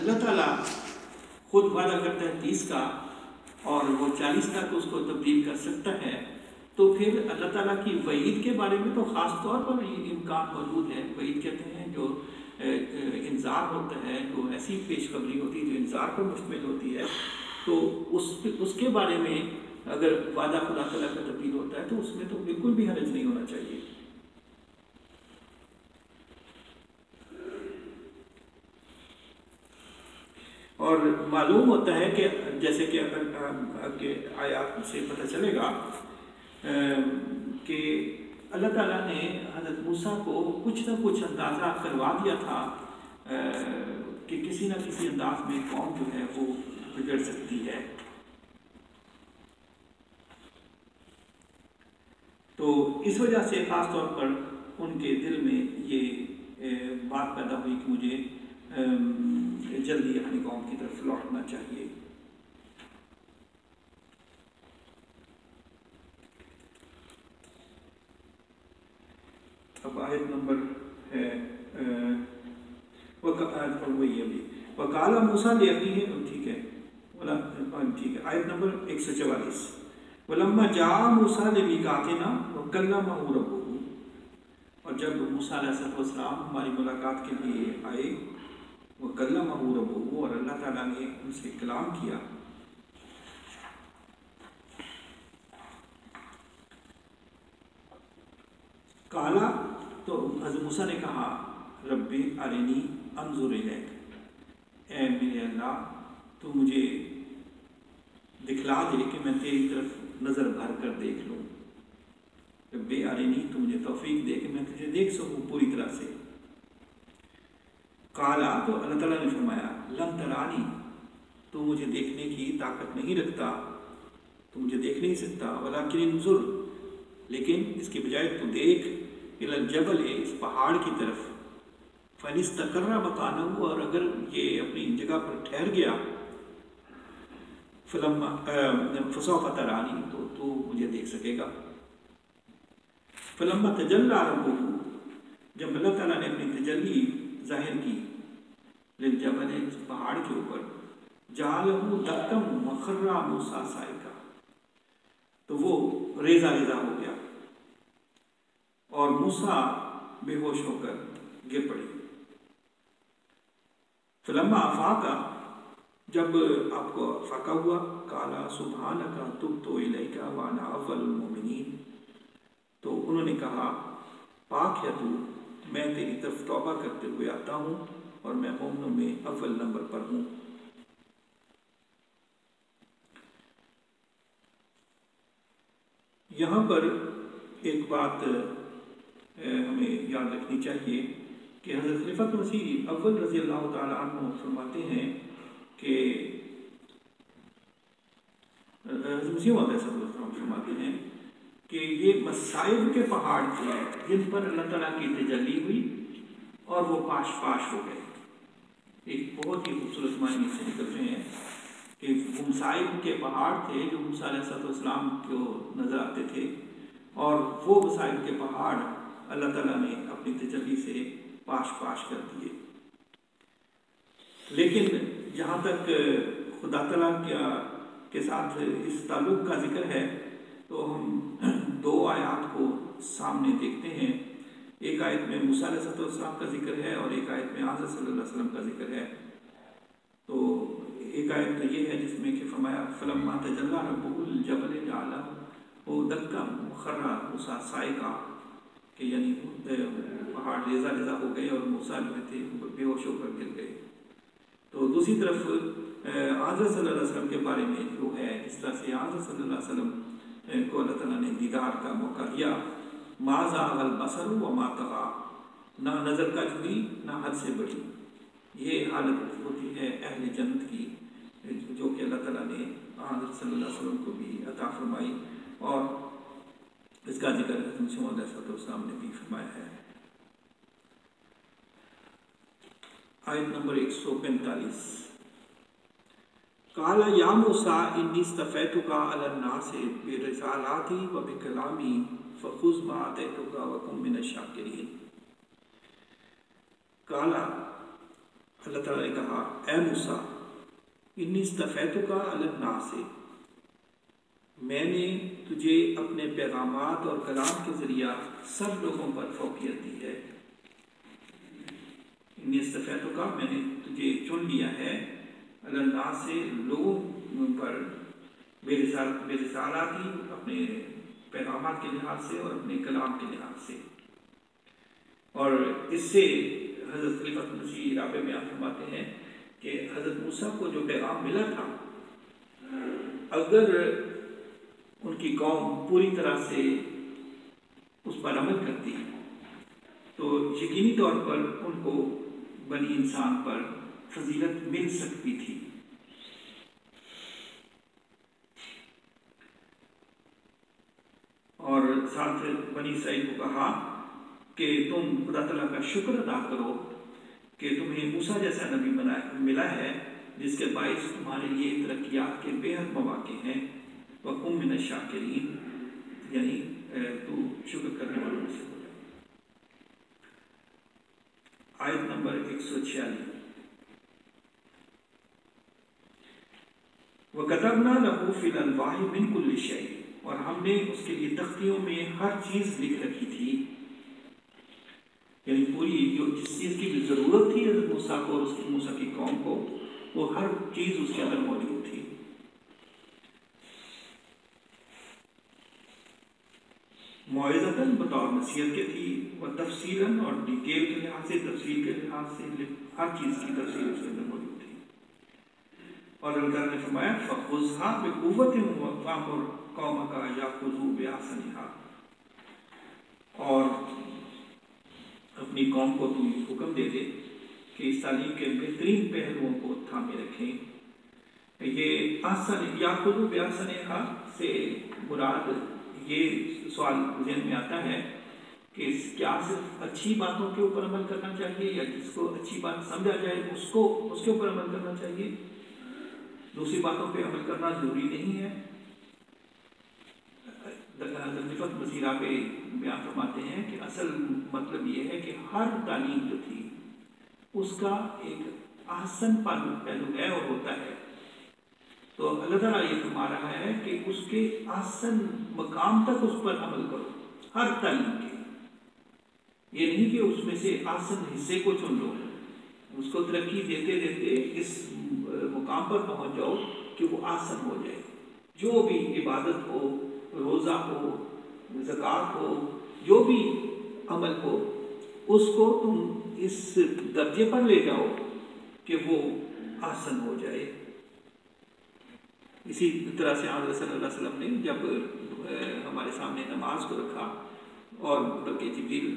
اللہ تعالیٰ خود وعدہ کرتا ہے 30 کا اور وہ 40 تک اس کو تبدیل کر سکتا ہے، تو پھر اللہ تعالیٰ کی وعید کے بارے میں تو خاص طور پر یہ امکان موجود ہے۔ وعید کہتے ہیں جو انذار ہوتا ہے، جو ایسی پیشخبری ہوتی ہے جو انذار پر مشتمل ہوتی ہے، تو اس کے بارے میں اگر وعدہ خدا تعالیٰ کا تبدیل ہوتا ہے تو اس میں تو بالکل بھی حرج نہیں ہونا چاہیے۔ اور معلوم ہوتا ہے کہ جیسے کہ آگے آیات سے پتہ چلے گا کہ اللہ تعالیٰ نے حضرت موسیٰ کو کچھ نہ کچھ اندازہ کروا دیا تھا کہ کسی نہ کسی انداز میں قوم جو ہے وہ بگڑ سکتی ہے۔ تو اس وجہ سے خاص طور پر ان کے دل میں یہ بات پیدا ہوئی کہ مجھے جلدی اپنی قوم کی طرف لوٹنا چاہیے۔ اب آیت نمبر ہے وَقَالَ مُوسَىٰ لِأَخِيهِ، ٹھیک ہے، آیت نمبر 144 وَلَمَّا جَاءَ مُوسَىٰ لِمِيقَاتِنَا وَكَلَّمَهُ رَبُّهُ، اور جب موسیٰ علیہ السلام ہماری ملاقات کے لیے آئے، وَكَلَّمَهُ رَبُّهُ، اور اللہ تعالیٰ نے ان سے کلام کیا۔ کالا، تو حضرت موسیٰ نے کہا رب ارنی انظر الیک، اے میرے اللہ تو مجھے دکھلا دے کہ میں تیری طرف نظر بھر کر دیکھ لوں۔ رب ارنی، تو مجھے توفیق دے کہ میں تجھے دیکھ سکوں پوری طرح سے۔ کالا، تو اللہ تعالیٰ نے فرمایا لن ترانی، تو مجھے دیکھنے کی طاقت نہیں رکھتا، تو مجھے دیکھ نہیں سکتا، ولکن انظر، لیکن اس کے بجائے تو دیکھ الی الجبل، اس پہاڑ کی طرف، فإن استقر مکانہ، اور اگر یہ اپنی جگہ پر ٹھہر گیا، فسوف ترانی، تو مجھے دیکھ سکے گا۔ فلما تجلی ربہ، جب اللہ تعالیٰ نے اپنی تجلی ظاہر کی للجبل، اس پہاڑ کے اوپر، جعلہ دکا وخر موسیٰ صعقا، تو وہ ریزہ ریزہ ہو گیا اور موسیٰ بے ہوش ہو کر گر پڑی۔ فلما افاقا، جب آپ کو افاقہ ہوا، قالا سبحانک تبت الیک وانا اول المؤمنین، تو انہوں نے کہا پاک ہے تو، میں تیری طرف توبہ کرتے ہوئے آتا ہوں اور میں مومنوں میں اول نمبر پر ہوں۔ یہاں پر ایک بات ہمیں یاد رکھنی چاہیے کہ حضرت خلیفۃ مسیح اول رضی اللہ تعالیٰ عنہ فرماتے ہیں کہ حضرت مسیح علیہ السلام فرماتے ہیں کہ یہ مصائب کے پہاڑ تھے جن پر اللہ تعالیٰ کی تجلی ہوئی اور وہ پاش پاش ہو گئے۔ ایک بہت ہی خوبصورت معنی سے نکل رہے ہیں کہ وہ مصائب کے پہاڑ تھے جو موسیٰ علیہ السلام کو نظر آتے تھے، اور وہ مصائب کے پہاڑ اللہ تعالیٰ نے اپنی تجلی سے پاش پاش کر دیے۔ لیکن جہاں تک خدا تعالیٰ کے ساتھ اس تعلق کا ذکر ہے تو ہم دو آیات کو سامنے دیکھتے ہیں۔ ایک آیت میں موسیٰ علیہ السلام کا ذکر ہے اور ایک آیت میں حضرت صلی اللہ علیہ وسلم کا ذکر ہے۔ تو ایک آیت تو یہ ہے جس میں کہ فرمایا فلما تجلی ربہ الجبل جعلہ دکا وخر موسیٰ صعقا، کہ یعنی پہاڑ ریزہ ریزہ ہو گئے اور موسیٰ جو تھے بے ہوش ہو کر گر گئے۔ تو دوسری طرف حضرت صلی اللہ علیہ وسلم کے بارے میں جو ہے، اس طرح سے حضرت صلی اللہ علیہ وسلم کو اللہ تعالیٰ نے دیدار کا موقع دیا۔ ما زاغ البصر وما طغیٰ، نہ نظر کج ہوئی نہ حد سے بڑھی۔ یہ حالت ہوتی ہے اہل جنت کی، جو کہ اللہ تعالیٰ نے حضرت صلی اللہ علیہ وسلم کو بھی عطا فرمائی، اور اس کا ذکر حضرت مسیح علیہ السلام نے بھی فرمایا ہے۔ آیت نمبر 145 قال یا موسیٰ انی اصطفیتک علی الناس برسالاتی وبکلامی فخذ ما آتیتک وکن من الشاکرین۔ قال، اللہ تعالیٰ نے کہا اے موسیٰ انی اصطفیتک علی الناس، میں نے تجھے اپنے پیغامات اور کلام کے ذریعہ سب لوگوں پر فوقیت دی ہے۔ انی اصطفیتک، میں نے تجھے چن لیا ہے، علی الناس سے لوگوں پر، بے رسالاتی، اپنے پیغامات کے لحاظ سے اور اپنے کلام کے لحاظ سے۔ اور اس سے حضرت خلیفۃ مسیح رابع میں آپ فرماتے ہیں کہ حضرت موسیٰ کو جو پیغام ملا تھا، اگر ان کی قوم پوری طرح سے اس پر عمل کرتی تو یقینی طور پر ان کو بنی انسان پر فضیلت مل سکتی تھی۔ اور ساتھ بنی اسرائیل کو کہا کہ تم خدا تعالیٰ کا شکر ادا کرو کہ تمہیں موسیٰ جیسا نبی ملا ہے جس کے باعث تمہارے لیے ترقیات کے بے حد مواقع ہیں، وَقُم مِّنَ الشَّاکِرِین، یعنی تو شکر کرنے والوں میں سے ہو جائے۔ آیت نمبر 146، وَكَتَبْنَا لَهُ فِي الْأَلْوَاحِ مِن كُلِّ شَيْءٍ، اور ہم نے اس کے لیے تختیوں میں ہر چیز لکھ رکھی تھی، یعنی پوری جو جس چیز کی بھی ضرورت تھی حضرت موسیٰ کو اور اس کی موسیٰ کی قوم کو، وہ ہر چیز اس کے اندر موجود تھی۔ موعظۃً، بطور نصیحت کے تھی، و تفصیلاً، اور ڈیٹیل کے لحاظ سے، تفصیل کے لحاظ سے، ہر چیز کی تفصیل اس کے اندر موجود تھی۔ اور اللہ تعالیٰ نے فرمایا فَخُذْهَا بِقُوَّةٍ وَأْمُرْ قَوْمَكَ يَأْخُذُوا بِأَحْسَنِهَا، اور اپنی قوم کو تو یہ حکم دے دے کہ اس تعلیم کے بہترین پہلوؤں کو تھامے رکھیں۔ یہ احسن یاخذوا بِأَحْسَنِهَا سے مراد، یہ سوال ذہن میں آتا ہے کہ کیا صرف اچھی باتوں کے اوپر عمل کرنا چاہیے، یا جس کو اچھی بات سمجھا جائے اس کے اوپر عمل کرنا چاہیے، دوسری باتوں پہ عمل کرنا ضروری نہیں ہے؟ خلیفۃ مسیح رابع بیان فرماتے ہیں کہ اصل مطلب یہ ہے کہ ہر تعلیم جو تھی اس کا ایک احسن پہلو ہے اور ہوتا ہے، تو اللہ تعالیٰ یہ فرما رہا ہے کہ اس کے احسن مقام تک اس پر عمل کرو، ہر تعلیم کے، یہ نہیں کہ اس میں سے احسن حصے کو چن لو، اس کو ترقی دیتے دیتے اس مقام پر پہنچ جاؤ کہ وہ احسن ہو جائے۔ جو بھی عبادت ہو، روزہ ہو، زکوٰۃ ہو، جو بھی عمل ہو، اس کو تم اس درجے پر لے جاؤ کہ وہ احسن ہو جائے۔ اسی طرح سے حضرت صلی اللہ علیہ وسلم نے جب ہمارے سامنے نماز کو رکھا اور بلکہ جبریل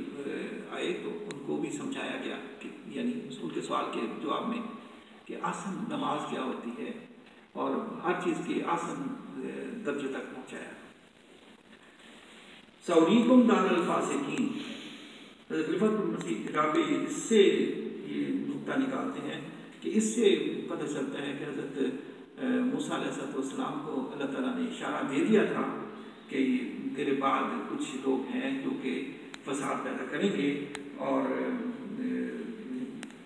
آئے تو ان کو بھی سمجھایا گیا کہ یعنی ان کے سوال کے جواب میں کہ احسن نماز کیا ہوتی ہے، اور ہر چیز کے احسن درجے تک پہنچایا۔ سَأُرِيكُمْ دَارَ الْفَاسِقِينَ، حضرت خلیفۃ مسیح رابع اس سے یہ نقطہ نکالتے ہیں کہ اس سے پتہ چلتا ہے کہ حضرت موسیٰ علیہ السلام کو اللہ تعالیٰ نے اشارہ دے دیا تھا کہ تیرے بعد کچھ لوگ ہیں جو کہ فساد پیدا کریں گے اور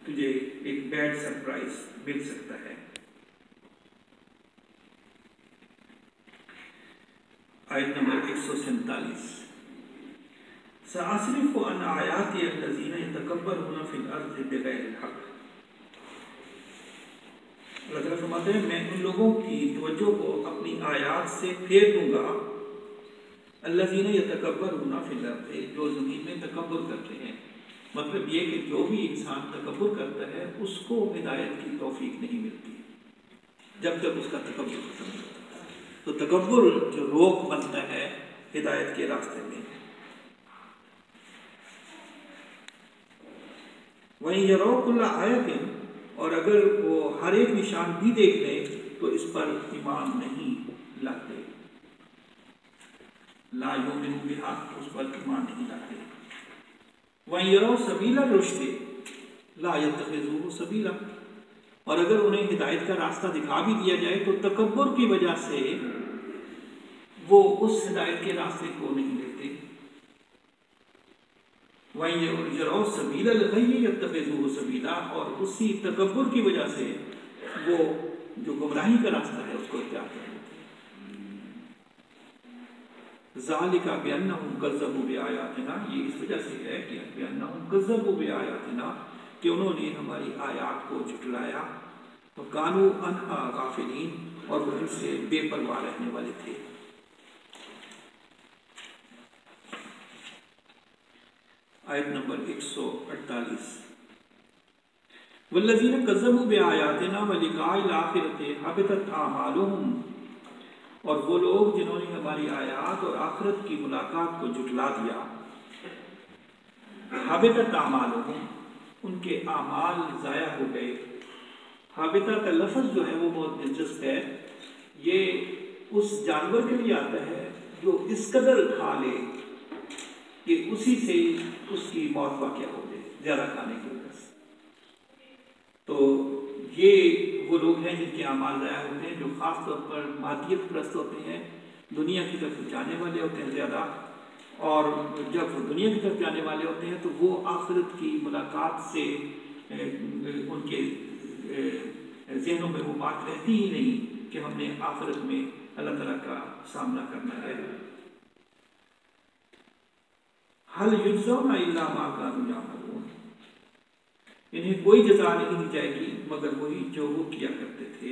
تجھے ایک بیڈ سرپرائز مل سکتا ہے۔ آیت نمبر 147، سَأَصْرِفُ عَنْ آيَاتِيَ الَّذِينَ يَتَكَبَّرُونَ فِي الْأَرْضِ بِغَيْرِ الْحَقِّ، اللہ تعالیٰ فرماتے ہیں میں ان لوگوں کی توجہ کو اپنی آیات سے پھیر دوں گا، الَّذِينَ يَتَكَبَّرُونَ فِي الْأَرْضِ، جو زمین میں تکبر کرتے ہیں، مطلب یہ کہ جو بھی انسان تکبر کرتا ہے اس کو ہدایت کی توفیق نہیں ملتی جب تک اس کا تکبر ختم نہیں ہوتا، تو تکبر جو روک بنتا ہے ہدایت کے راستے میں۔ وَإِن يَرَوْا كُلَّ آيَةٍ، اور اگر وہ ہر ایک نشان بھی دیکھ لیں تو اس پر ایمان نہیں لاتے، لا یؤمنوا بها، اس پر ایمان نہیں لاتے۔ وَإِن يَرَوْا سَبِيلَ الرُّشْدِ لَا يَتَّخِذُوهُ سَبِيلًا، اور اگر انہیں ہدایت کا راستہ دکھا بھی دیا جائے تو تکبر کی وجہ سے وہ اس ہدایت کے راستے کو نہیں لیتے۔ وَيَرَوْا سَبِيلَ الْغَيِّ يَتَّخِذُوهُ سَبِيلًا، اور اسی تکبر کی وجہ سے وہ جو گمراہی کا راستہ ہے اس کو اختیار کر لیتے ہیں۔ ذَلِكَ بِأَنَّهُمْ كَذَّبُوا بِآيَاتِنَا، یہ اس وجہ سے ہے کہ بِأَنَّهُمْ كَذَّبُوا بِآيَاتِنَا، کہ انہوں نے ہماری آیات کو جھٹلایا، وَكَانُوا عَنْهَا غَافِلِينَ، اور وہ ان سے بے پرواہ رہنے والے تھے۔ آیت نمبر 148، وَالَّذِينَ كَذَّبُوا بِآيَاتِنَا وَلِقَاءِ الْآخِرَةِ حَبِطَتْ أَعْمَالُهُمْ، اور وہ لوگ جنہوں نے ہماری آیات اور آخرت کی ملاقات کو جھٹلا دیا، حَبِطَتْ أَعْمَالُهُمْ، ان کے اعمال ضائع ہو گئے۔ حابطہ کا لفظ جو ہے وہ بہت دلچسپ ہے، یہ اس جانور کے لیے آتا ہے جو اس قدر کھا لے کہ اسی سے اس کی موت واقع ہو جائے زیادہ کھانے کی وجہ سے۔ تو یہ وہ لوگ ہیں جن کے اعمال ضائع ہوتے ہیں، جو خاص طور پر مادیت پرست ہوتے ہیں، دنیا کی طرف جانے والے ہوتے ہیں زیادہ، اور جب دنیا کی طرف جانے والے ہوتے ہیں تو وہ آخرت کی ملاقات سے ان کے ذہنوں میں وہ بات رہتی ہی نہیں کہ ہم نے آخرت میں اللہ تعالیٰ کا سامنا کرنا ہے۔ حل یجزون الا ما کانوا یعملون، انہیں کوئی جزا نہیں دی جائے گی مگر وہی جو وہ کیا کرتے تھے۔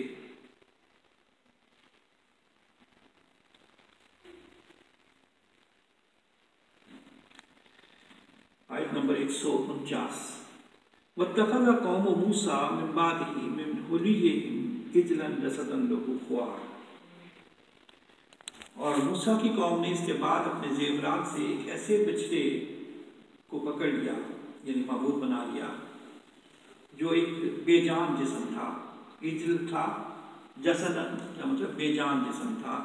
آیت نمبر 149، وَاتَّخَذَ قَوْمُ مُوسَىٰ مِن بَعْدِهِ مِنْ حُلِيِّهِمْ عِجْلًا جَسَدًا لَهُ خُوَارٌ، اور موسیٰ کی قوم نے اس کے بعد اپنے زیورات سے ایک ایسے بچڑے کو پکڑ لیا، یعنی معبود بنا لیا، جو ایک بے جان جسم تھا۔ عجل تھا، جسدن کا مطلب بے جان جسم تھا،